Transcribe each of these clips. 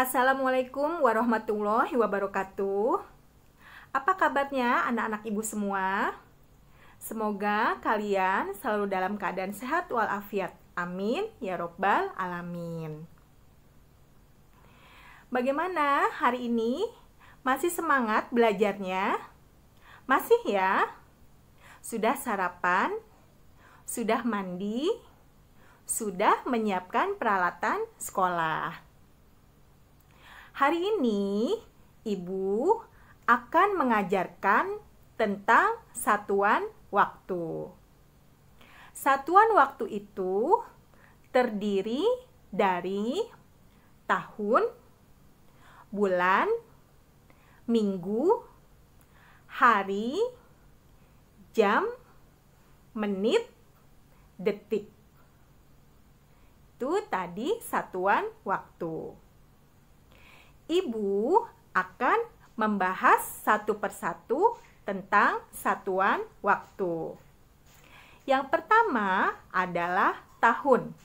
Assalamualaikum warahmatullahi wabarakatuh. Apa kabarnya anak-anak ibu semua? Semoga kalian selalu dalam keadaan sehat walafiat. Amin ya robbal alamin. Bagaimana hari ini? Masih semangat belajarnya? Masih ya? Sudah sarapan? Sudah mandi? Sudah menyiapkan peralatan sekolah? Hari ini, Ibu akan mengajarkan tentang satuan waktu. Satuan waktu itu terdiri dari tahun, bulan, minggu, hari, jam, menit, detik. Itu tadi satuan waktu. Ibu akan membahas satu persatu tentang satuan waktu. Yang pertama adalah tahun.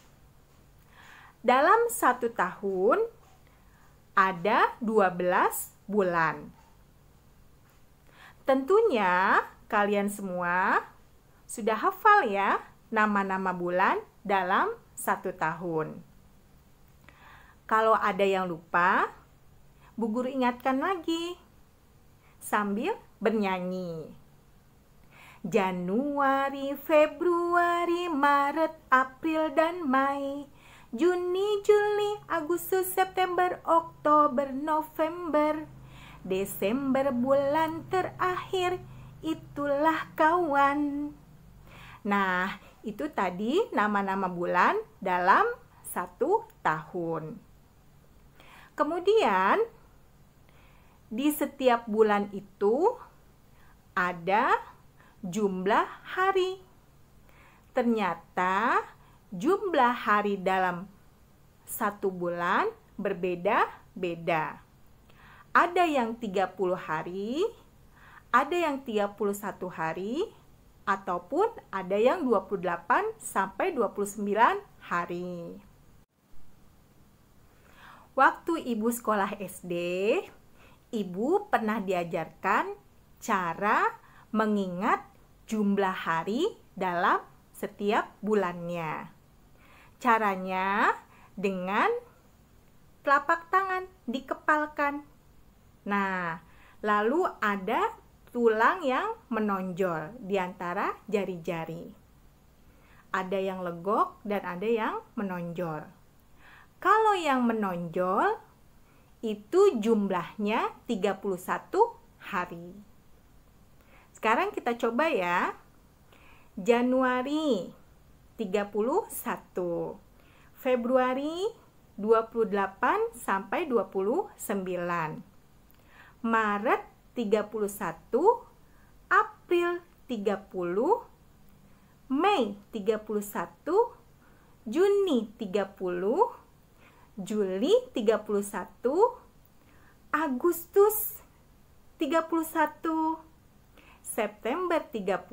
Dalam satu tahun ada 12 bulan. Tentunya kalian semua sudah hafal ya nama-nama bulan dalam satu tahun. Kalau ada yang lupa, Bu Guru ingatkan lagi sambil bernyanyi. Januari, Februari, Maret, April, dan Mei, Juni, Juli, Agustus, September, Oktober, November, Desember bulan terakhir, itulah kawan. Nah, itu tadi nama-nama bulan dalam satu tahun. Kemudian, di setiap bulan itu ada jumlah hari. Ternyata jumlah hari dalam satu bulan berbeda-beda. Ada yang 30 hari, ada yang 31 hari, ataupun ada yang 28 sampai 29 hari. Waktu Ibu sekolah SD, Ibu pernah diajarkan cara mengingat jumlah hari dalam setiap bulannya. Caranya dengan telapak tangan dikepalkan. Nah, lalu ada tulang yang menonjol di antara jari-jari. Ada yang legok dan ada yang menonjol. Kalau yang menonjol itu jumlahnya 31 hari. Sekarang kita coba ya. Januari 31, Februari 28 sampai 29, Maret 31, April 30, Mei 31, Juni 30, Juli 31, Agustus 31, September 30,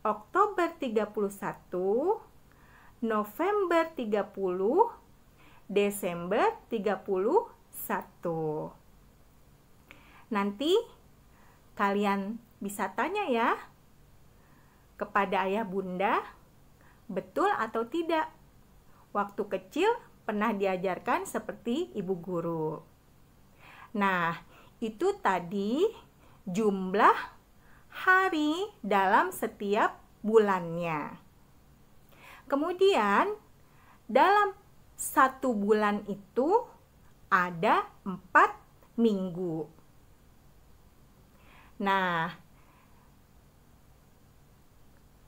Oktober 31, November 30, Desember 31. Nanti kalian bisa tanya ya kepada ayah bunda, betul atau tidak? Waktu kecil pernah diajarkan seperti ibu guru. Nah, itu tadi jumlah hari dalam setiap bulannya. Kemudian, dalam satu bulan itu ada 4 minggu. Nah,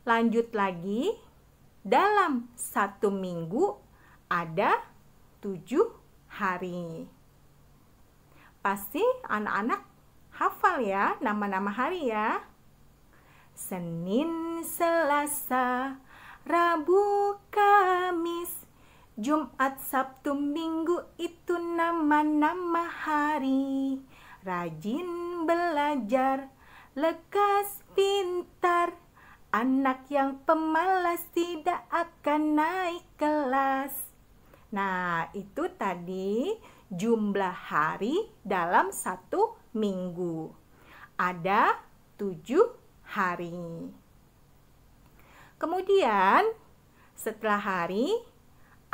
lanjut lagi, dalam satu minggu ada 7 hari. Pasti anak-anak hafal ya nama-nama hari ya. Senin, Selasa, Rabu, Kamis, Jumat, Sabtu, Minggu itu nama-nama hari. Rajin belajar, lekas pintar, anak yang pemalas tidak akan naik kelas. Nah, itu tadi jumlah hari dalam satu minggu. Ada 7 hari. Kemudian setelah hari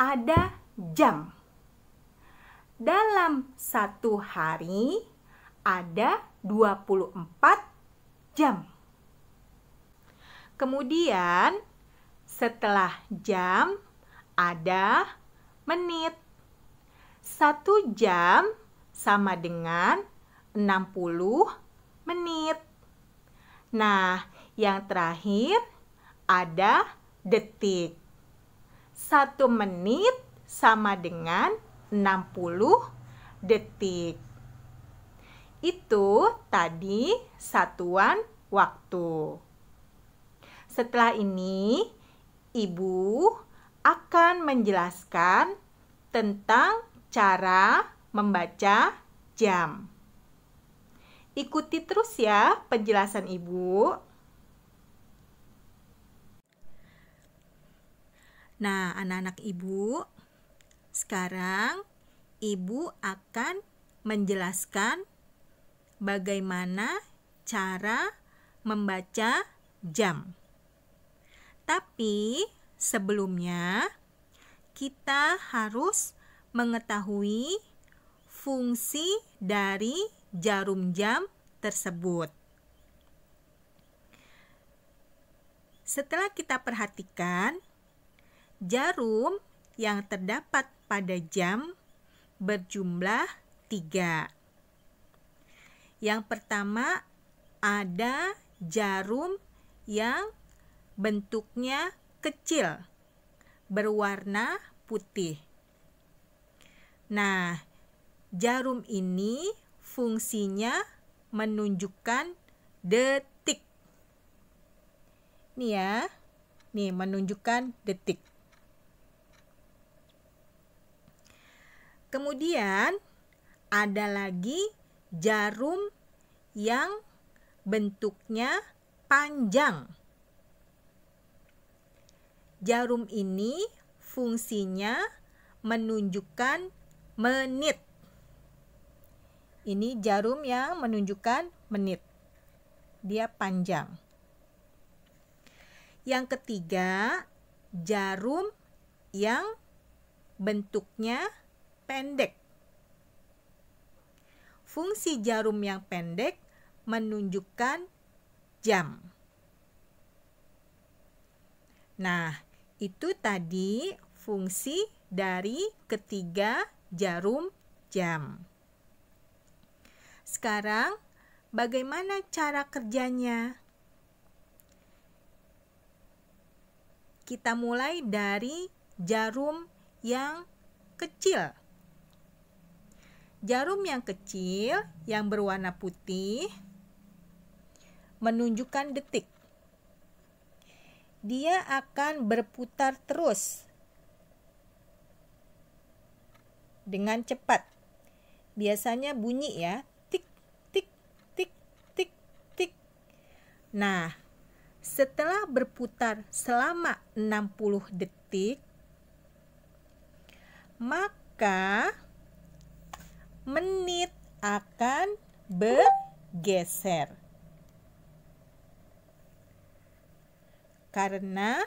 ada jam. Dalam satu hari ada 24 jam. Kemudian setelah jam ada menit. 1 jam sama dengan 60 menit. Nah, yang terakhir ada detik. 1 menit sama dengan 60 detik. Itu tadi satuan waktu. Setelah ini, Ibu akan menjelaskan tentang cara membaca jam. Ikuti terus ya penjelasan Ibu. Nah, anak-anak Ibu, sekarang Ibu akan menjelaskan bagaimana cara membaca jam. Tapi sebelumnya kita harus mengetahui fungsi dari jarum jam tersebut. Setelah kita perhatikan, jarum yang terdapat pada jam berjumlah 3. Yang pertama ada jarum yang bentuknya kecil, berwarna putih. Nah, jarum ini fungsinya menunjukkan detik. Nih ya, nih menunjukkan detik. Kemudian ada lagi jarum yang bentuknya panjang. Jarum ini fungsinya menunjukkan menit. Ini jarum yang menunjukkan menit. Dia panjang. Yang ketiga, jarum yang bentuknya pendek. Fungsi jarum yang pendek menunjukkan jam. Nah, itu tadi fungsi dari ketiga jarum jam. Sekarang, bagaimana cara kerjanya? Kita mulai dari jarum yang kecil. Jarum yang kecil yang berwarna putih menunjukkan detik. Dia akan berputar terus dengan cepat. Biasanya bunyi ya, tik, tik, tik, tik, tik. Nah, setelah berputar selama 60 detik, maka menit akan bergeser. Karena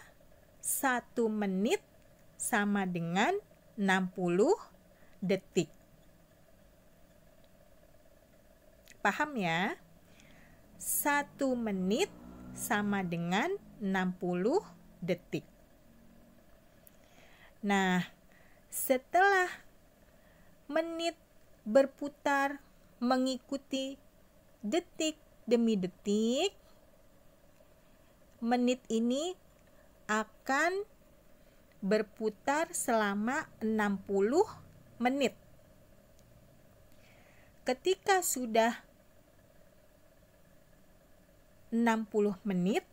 1 menit sama dengan 60 detik. Paham ya? 1 menit sama dengan 60 detik. Nah, setelah menit berputar mengikuti detik demi detik, menit ini akan berputar selama 60 menit. Ketika sudah 60 menit,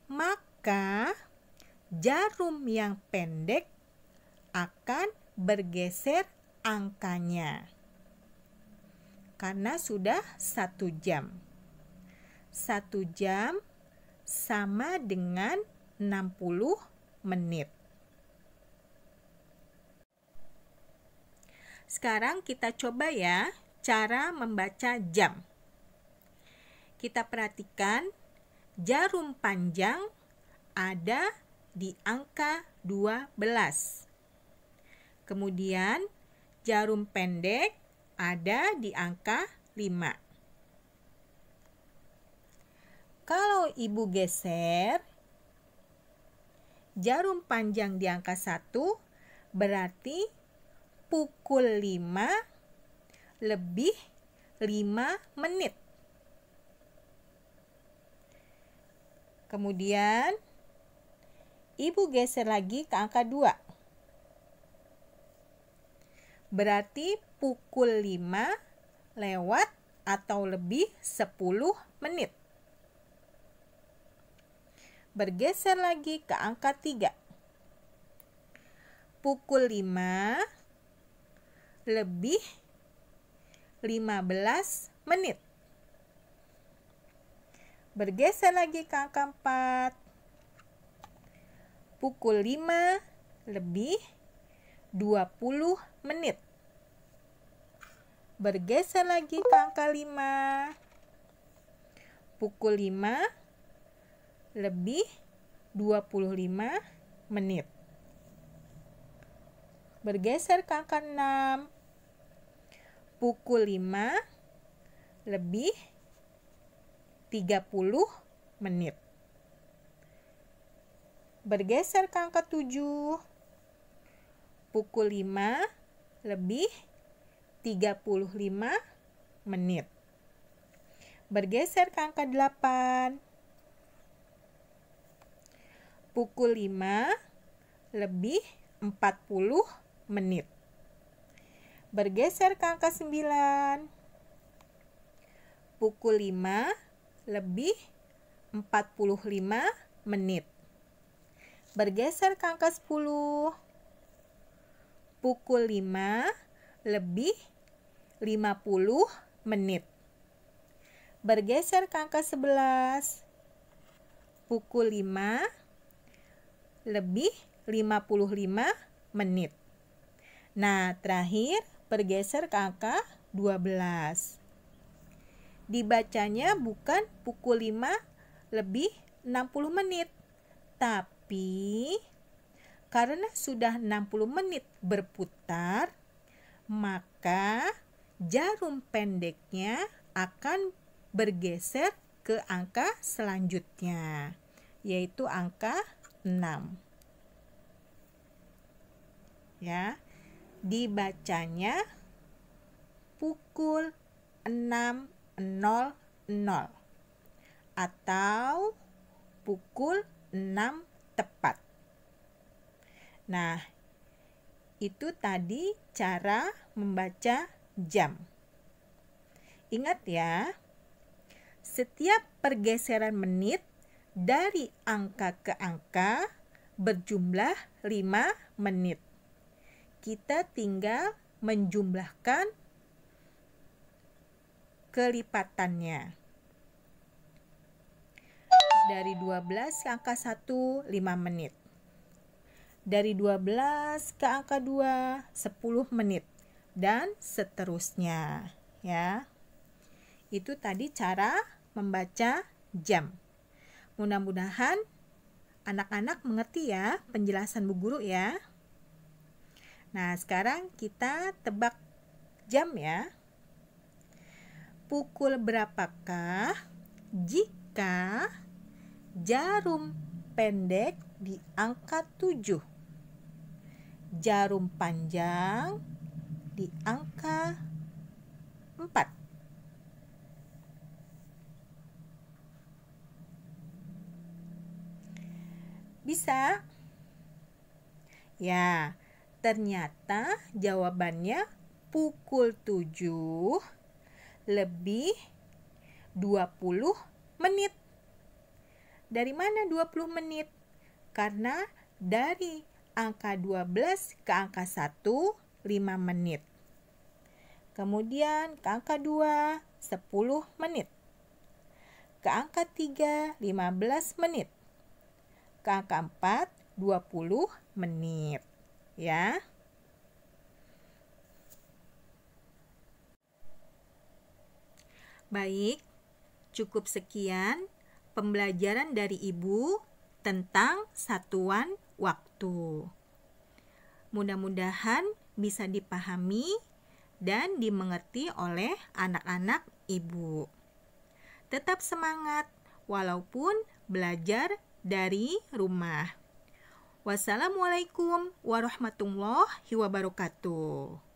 maka jarum yang pendek akan bergeser angkanya. Karena sudah 1 jam. 1 jam sama dengan 60 menit. Sekarang kita coba ya cara membaca jam. Kita perhatikan jarum panjang ada di angka 12. Kemudian jarum pendek ada di angka 5. Kalau Ibu geser jarum panjang di angka 1, berarti pukul 5 lebih 5 menit. Kemudian Ibu geser lagi ke angka 2. Berarti pukul 5 lewat atau lebih 10 menit. Bergeser lagi ke angka 3. Pukul 5 lebih 15 menit. Bergeser lagi ke angka 4. Pukul 5 lebih 20 menit. Bergeser lagi ke angka 5. Pukul 5 lebih 25 menit. Bergeser ke angka 6. Pukul 5 lebih 30 menit. Bergeser ke angka 7. Pukul 5 lebih 35 menit. Bergeser ke angka 8. Pukul 5 lebih 40 menit. Bergeser ke angka 9. Pukul 5 lebih 45 menit. Bergeser ke angka 10. Pukul 5 lebih 50 menit. Bergeser ke angka 11. Pukul 5 lebih 55 menit. Nah, terakhir bergeser ke angka 12. Dibacanya bukan pukul 5 lebih 60 menit, tapi karena sudah 60 menit berputar, maka jarum pendeknya akan bergeser ke angka selanjutnya, yaitu angka 6. Ya, dibacanya pukul 6.00 atau pukul 6 tepat. Nah, itu tadi cara membaca jam. Ingat ya, setiap pergeseran menit dari angka ke angka berjumlah 5 menit. Kita tinggal menjumlahkan kelipatannya. Dari 12 ke angka 1, 5 menit. Dari 12 ke angka 2, 10 menit. Dan seterusnya. Ya. Itu tadi cara membaca jam. Mudah-mudahan anak-anak mengerti ya penjelasan Bu Guru ya. Nah, sekarang kita tebak jam ya. Pukul berapakah jika jarum pendek di angka 7, jarum panjang di angka 4? Bisa? Ya, ternyata jawabannya pukul 7 lebih 20 menit. Dari mana 20 menit? Karena dari angka 12 ke angka 1, 5 menit. Kemudian ke angka 2, 10 menit. Ke angka 3, 15 menit. Ke angka 4, 20 menit. Ya. Baik, cukup sekian pembelajaran dari Ibu tentang satuan waktu. Mudah-mudahan bisa dipahami dan dimengerti oleh anak-anak Ibu. Tetap semangat walaupun belajar dari rumah. Wassalamualaikum warahmatullahi wabarakatuh.